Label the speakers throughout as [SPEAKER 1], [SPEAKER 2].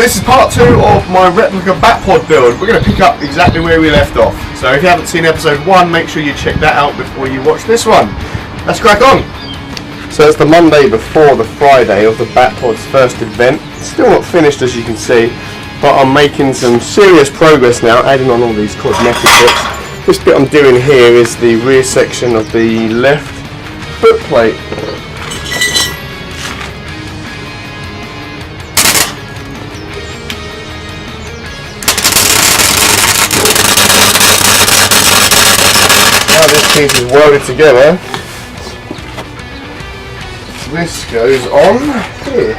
[SPEAKER 1] this is part 2 of my replica Batpod build. We're going to pick up exactly where we left off. So if you haven't seen episode 1, make sure you check that out before you watch this one. Let's crack on. So it's the Monday before the Friday of the Batpod's first event. Still not finished, as you can see, but I'm making some serious progress now, adding on all these cosmetic bits. This bit I'm doing here is the rear section of the left foot plate. Now this piece is welded together. This goes on here.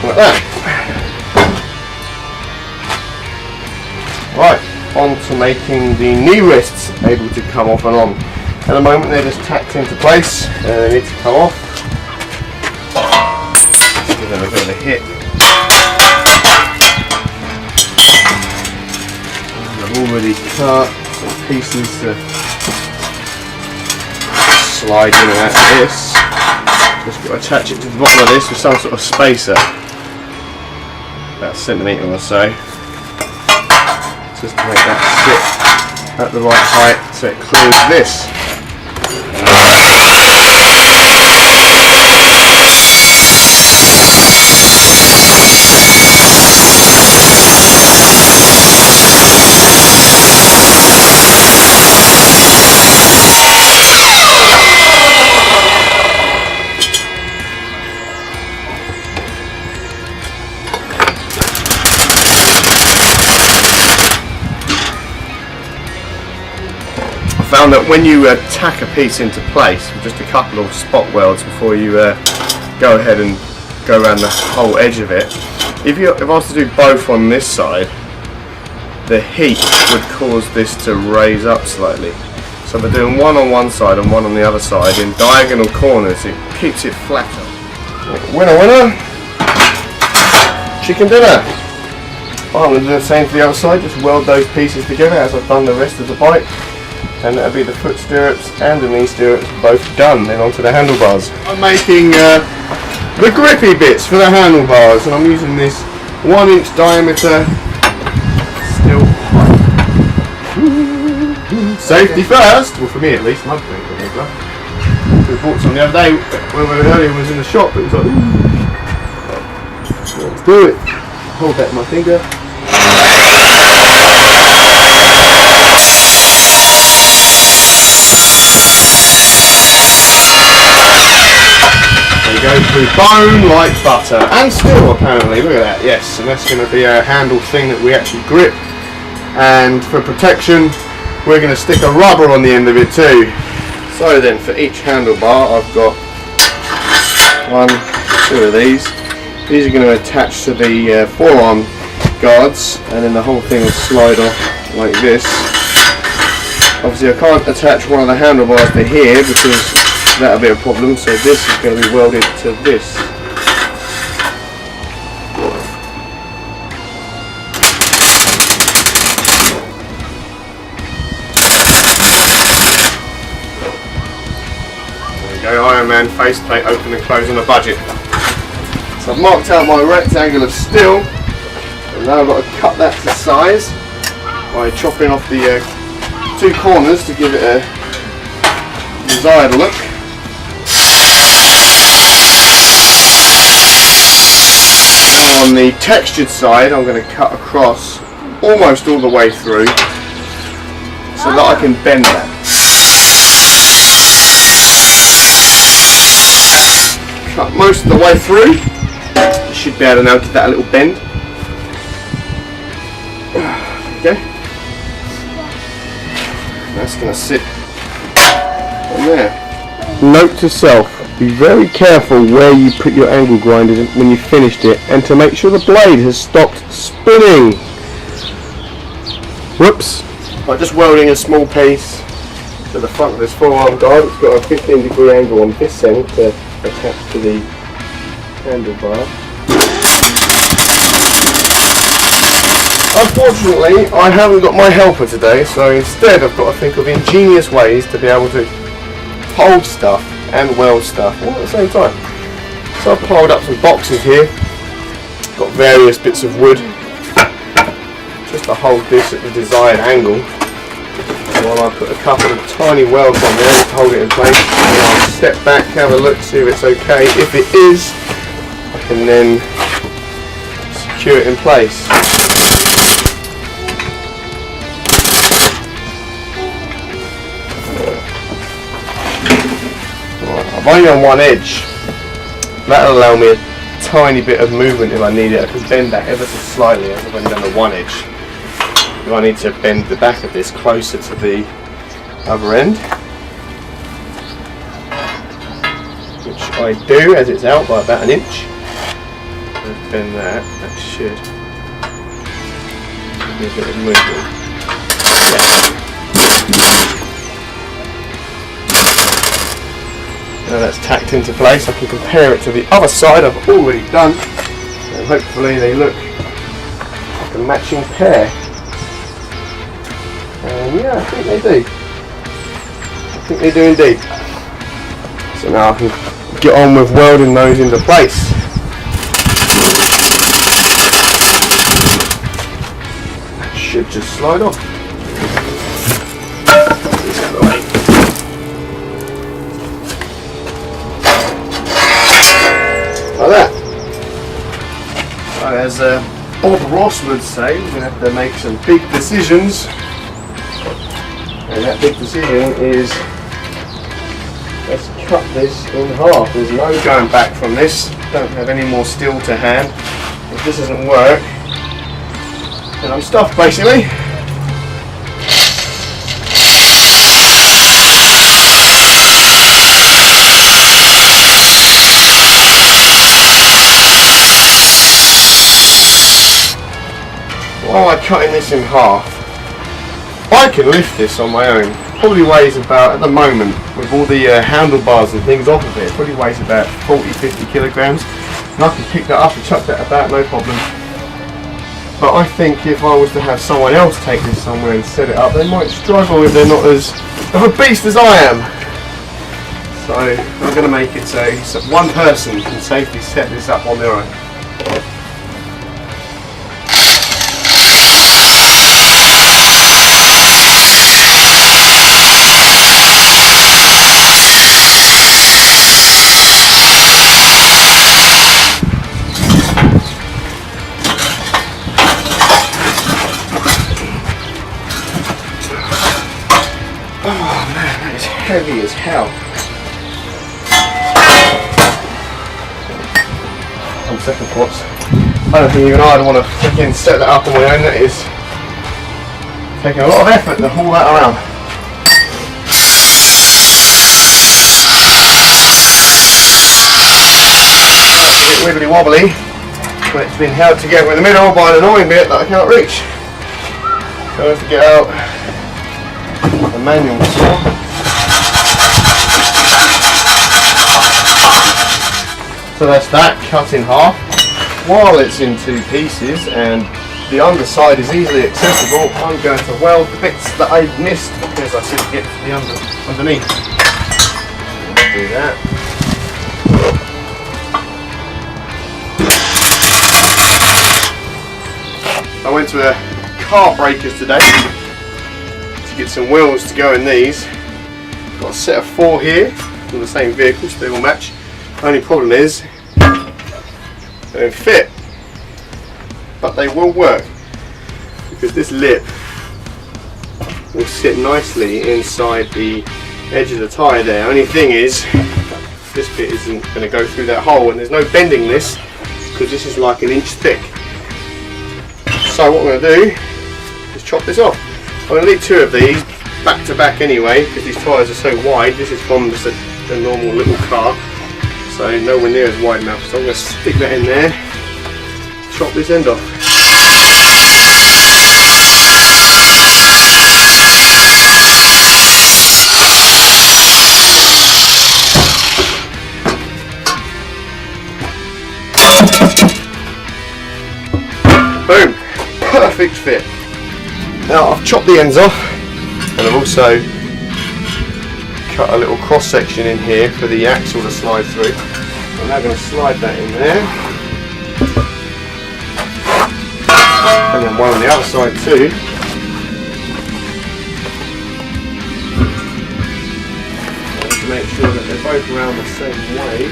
[SPEAKER 1] Like that. Right, on to making the knee rests able to come off and on. At the moment they're just tacked into place and they need to come off. Give them a bit of a hit. I've already cut some pieces to slide in and out of this. Just got to attach it to the bottom of this with some sort of spacer, about a centimetre or so, just to make that sit at the right height so it clears this. Found that when you tack a piece into place with just a couple of spot welds before you go ahead and go around the whole edge of it, if I was to do both on this side, the heat would cause this to raise up slightly. So by doing one on one side and one on the other side in diagonal corners, it keeps it flatter. Winner, winner, chicken dinner. I'm going to do the same for the other side, just weld those pieces together as I've done the rest of the bike. And that'll be the foot stirrups and the knee stirrups both done, then onto the handlebars. I'm making the grippy bits for the handlebars, and I'm using this 1-inch diameter steel pipe. Safety first! Well, for me at least, my thing. We bought some the other day when we were earlier, was in the shop, it was like, let's do it. Hold that in my finger. Go through bone like butter and steel apparently, look at that, yes, and that's going to be a handle thing that we actually grip, and for protection we're going to stick a rubber on the end of it too. So then for each handlebar I've got 2 of these are going to attach to the forearm guards, and then the whole thing will slide off like this. Obviously I can't attach one of the handlebars to here because that'll be a problem, so this is going to be welded to this. There we go, Iron Man faceplate, open and close on a budget. So I've marked out my rectangle of steel, and now I've got to cut that to size by chopping off the 2 corners to give it a desired look. On the textured side I'm going to cut across almost all the way through so that I can bend that. Cut most of the way through. You should be able to now give that a little bend. Okay. That's going to sit on there. Note to self. Be very careful where you put your angle grinder when you finished it, and to make sure the blade has stopped spinning. Whoops. By just welding a small piece to the front of this forearm guard, it's got a 15-degree angle on this end to attach to the handlebar. Unfortunately, I haven't got my helper today, so instead I've got to think of ingenious ways to be able to hold stuff and weld stuff all at the same time. So I've piled up some boxes here, got various bits of wood just to hold this at the desired angle, while I put a couple of tiny welds on there to hold it in place. And I'll step back, have a look, see if it's okay. If it is, I can then secure it in place. I'm only on one edge. That'll allow me a tiny bit of movement if I need it. I can bend that ever so slightly as I've only done the one edge. If I need to bend the back of this closer to the other end, which I do as it's out by about an inch. Let's bend that. That should give me a bit of movement. Now that's tacked into place, I can compare it to the other side I've already done, and hopefully they look like a matching pair. And yeah, I think they do. I think they do indeed. So now I can get on with welding those into place. That should just slide off. This out of the way. Like that. So as Bob Ross would say, we're going to have to make some big decisions. And that big decision is, let's cut this in half. There's no going back from this. Don't have any more steel to hand. If this doesn't work, then I'm stuffed basically. Why am I cutting this in half? I can lift this on my own. Probably weighs about, at the moment, with all the handlebars and things off of it, probably weighs about 40-50 kilograms. And I can pick that up and chuck that about, no problem. But I think if I was to have someone else take this somewhere and set it up, they might struggle if they're not as of a beast as I am. So I'm going to make it so one person can safely set this up on their own. Heavy as hell. On second thoughts, I don't think even I'd want to freaking set that up on my own. That is taking a lot of effort to haul that around. It's a bit wibbly wobbly, but it's been held together in the middle by an annoying bit that I can't reach. So I have to get out the manual saw. So that's that, cut in half. While it's in two pieces and the underside is easily accessible, I'm going to weld the bits that I missed because I couldn't get to the underneath. Let's do that. I went to a car breakers today to get some wheels to go in these. Got a set of 4 here from the same vehicle, so they will match. Only problem is they don't fit, but they will work because this lip will sit nicely inside the edge of the tyre there. Only thing is this bit isn't going to go through that hole, and there's no bending this because this is like an inch thick. So what I'm going to do is chop this off. I'm going to leave 2 of these back to back anyway because these tyres are so wide. This is from just a normal little car, so nowhere near as wide enough. So I'm going to stick that in there, chop this end off. Boom! Perfect fit. Now I've chopped the ends off and I've also cut a little cross section in here for the axle to slide through. I'm now going to slide that in there, and then one on the other side too. To make sure that they're both around the same way.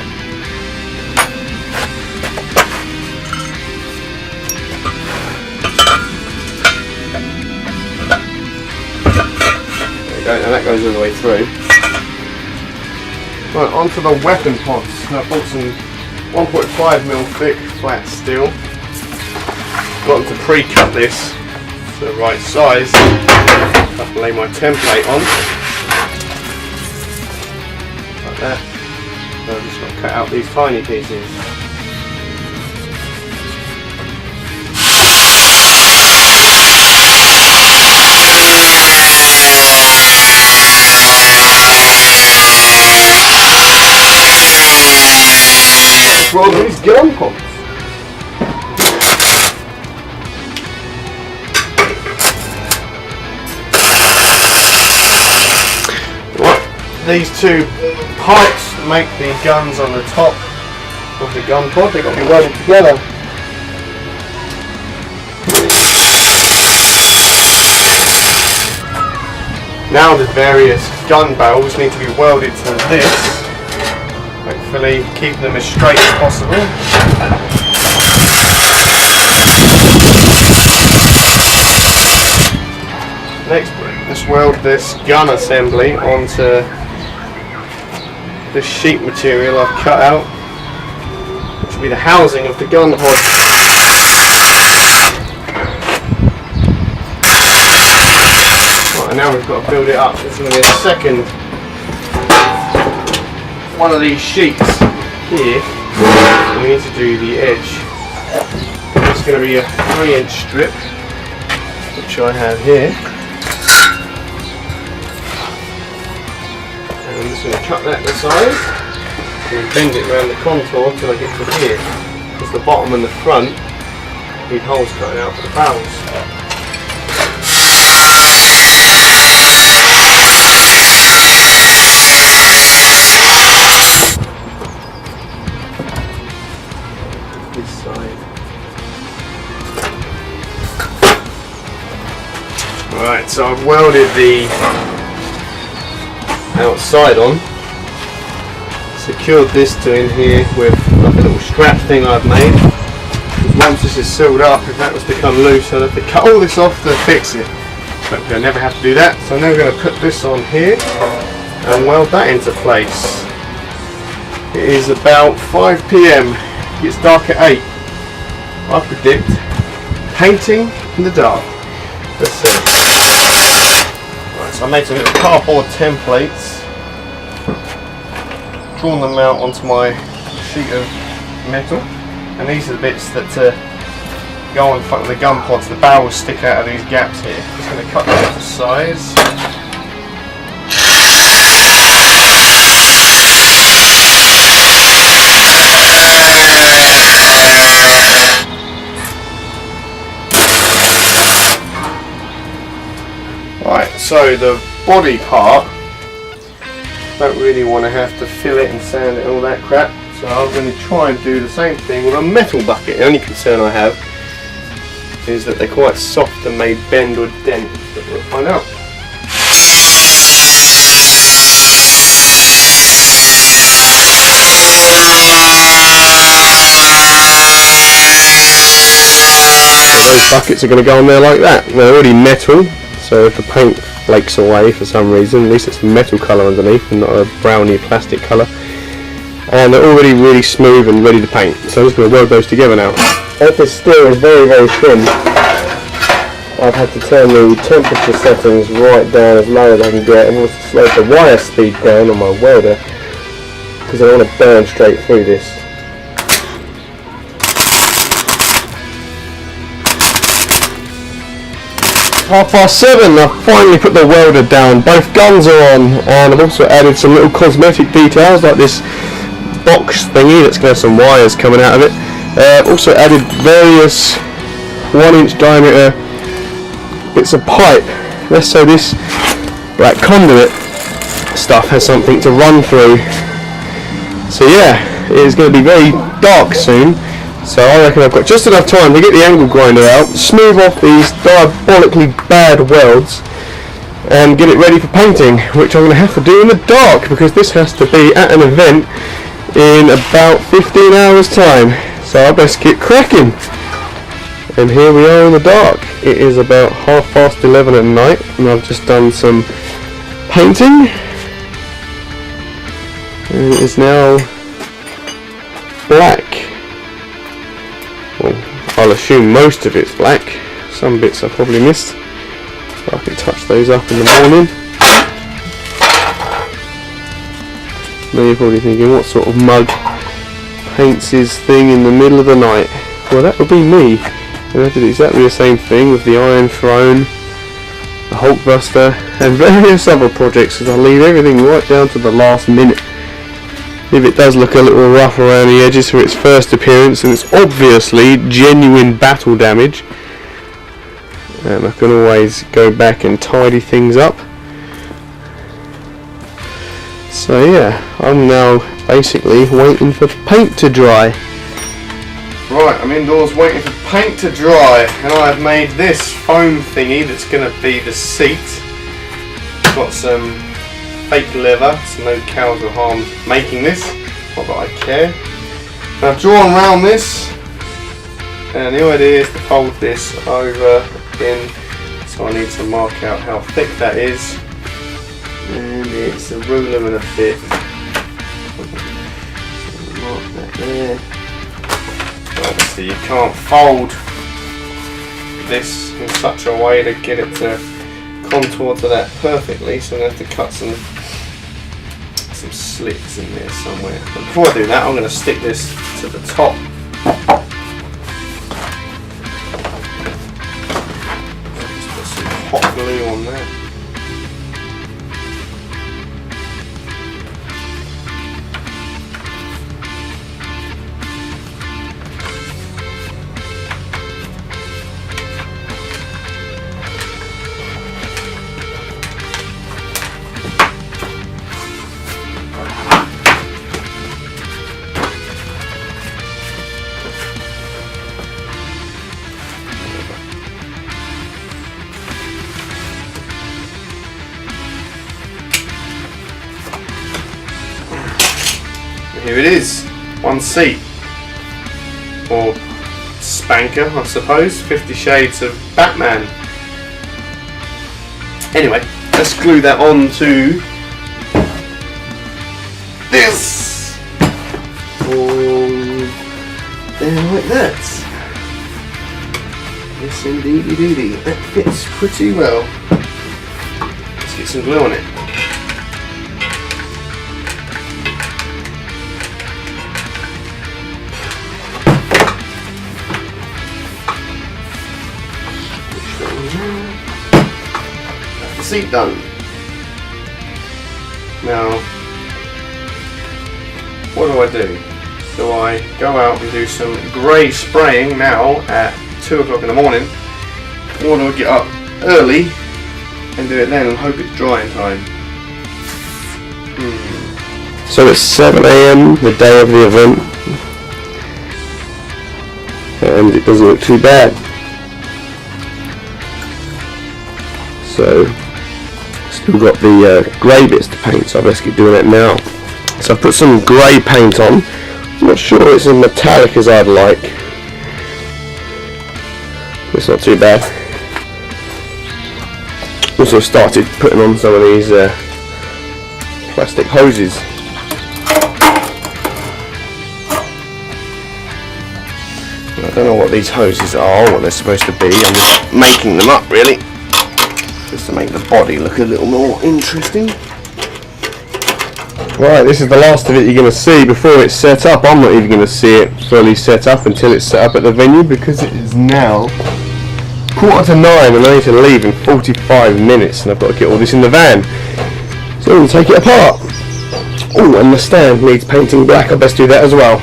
[SPEAKER 1] And that goes all the way through. Right, onto the weapon pods. I bought some 1.5mm thick flat steel. Got them to pre-cut this to the right size. I have to lay my template on. Like that. So I'm just going to cut out these tiny pieces. Roll these gun pods. Right, these two pipes make the guns on the top of the gun pod. They've got to be welded together. Now the various gun barrels need to be welded to this. Hopefully keep them as straight as possible. Next, let's weld this gun assembly onto this sheet material I've cut out, which will be the housing of the gun pod. Right, and now we've got to build it up. There's going to be a second one of these sheets here. We need to do the edge. It's going to be a 3-inch strip, which I have here. And I'm just going to cut that to size and bend it around the contour till I get to here. Because the bottom and the front need holes cut out for the barrels. Right, so I've welded the outside on, secured this to in here with like a little strap thing I've made. Because once this is sealed up, if that was to come loose, I'd have to cut all this off to fix it. But I never have to do that, so now we're going to put this on here and weld that into place. It is about 5 PM, it gets dark at 8. I predict painting in the dark. Let's see. So I made some little cardboard templates, drawn them out onto my sheet of metal, and these are the bits that go on front of the gun pods. The barrels stick out of these gaps here. Just going to cut them to size. Right, so the body part, don't really want to have to fill it and sand it and all that crap, so I'm going to try and do the same thing with a metal bucket. The only concern I have is that they're quite soft and may bend or dent, but we'll find out. Those buckets are going to go on there like that. They're already metal. So if the paint flakes away for some reason, at least it's a metal colour underneath and not a browny plastic colour. And they're already really smooth and ready to paint. So I'm just going to weld those together now. If this steel is very, very thin, I've had to turn the temperature settings right down as low as I can get, and also slow the wire speed down on my welder, because I don't want to burn straight through this. 7:30, I finally put the welder down, both guns are on, and I've also added some little cosmetic details like this box thingy that's got some wires coming out of it. I've also added various 1-inch diameter bits of pipe. Let's say this black conduit
[SPEAKER 2] stuff has something to run through. So yeah, it is going to be very dark soon. So I reckon I've got just enough time to get the angle grinder out, smooth off these diabolically bad welds, and get it ready for painting, which I'm going to have to do in the dark because this has to be at an event in about 15 hours time. So I best get cracking. And here we are in the dark. It is about 11:30 at night, and I've just done some painting. And it is now black. Well, I'll assume most of it's black. Some bits I probably missed. I can touch those up in the morning. Now you're probably thinking, what sort of mug paints his thing in the middle of the night? Well, that would be me. And I did exactly the same thing with the Iron Throne, the Hulkbuster, and various other projects, because I leave everything right down to the last minute. If it does look a little rough around the edges for its first appearance, and it's obviously genuine battle damage, and I can always go back and tidy things up. So yeah, I'm now basically waiting for paint to dry.
[SPEAKER 1] Right, I'm indoors waiting for paint to dry, and I've made this foam thingy that's going to be the seat. Got some fake leather, so no cows or harms making this, not that I care. And I've drawn around this, and the idea is to fold this over in, so I need to mark out how thick that is, and it's a ruler and a bit. Mark that there. Obviously you can't fold this in such a way to get it to contour to that perfectly, so I'm going to have to cut some slits in there somewhere. But before I do that, I'm going to stick this to the top. Just put some hot glue on there. Here it is, one seat, or spanker I suppose, 50 Shades of Batman. Anyway, let's glue that on to this. There like that. Yes indeedy, that fits pretty well. Let's get some glue on it. Seat done. Now, what do? Do I go out and do some grey spraying now at 2 o'clock in the morning, or do I get up early and do it then and hope it's dry in time?
[SPEAKER 2] So it's 7 AM, the day of the event, and it doesn't look too bad. So, still got the grey bits to paint, so I best keep doing that now. So I've put some grey paint on. I'm not sure it's as metallic as I'd like. It's not too bad. Also started putting on some of these plastic hoses. I don't know what these hoses are, what they're supposed to be. I'm just making them up really, just to make the body look a little more interesting. Right, this is the last of it you're going to see before it's set up. I'm not even going to see it fully set up until it's set up at the venue, because it is now 9:15 and I need to leave in 45 minutes, and I've got to get all this in the van. So I'm going to take it apart. Oh, and the stand needs painting black. I best do that as well.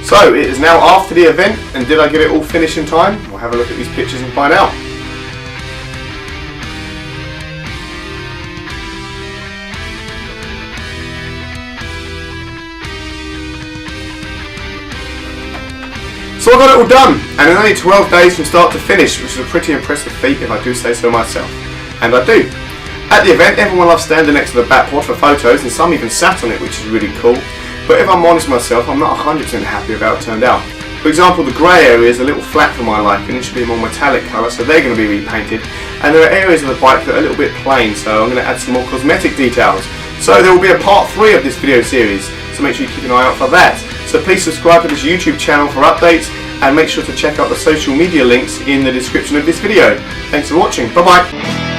[SPEAKER 1] So it is now after the event, and did I get it all finished in time? We'll have a look at these pictures and find out. So I got it all done, and in only 12 days from start to finish, which is a pretty impressive feat if I do say so myself. And I do. At the event, everyone loves standing next to the Batpod for photos, and some even sat on it, which is really cool. But if I'm honest with myself, I'm not 100% happy with how it turned out. For example, the grey area is a little flat for my liking. It should be a more metallic colour, so they're going to be repainted. And there are areas of the bike that are a little bit plain, so I'm going to add some more cosmetic details. So there will be a part 3 of this video series, so make sure you keep an eye out for that. So please subscribe to this YouTube channel for updates, and make sure to check out the social media links in the description of this video. Thanks for watching. Bye bye.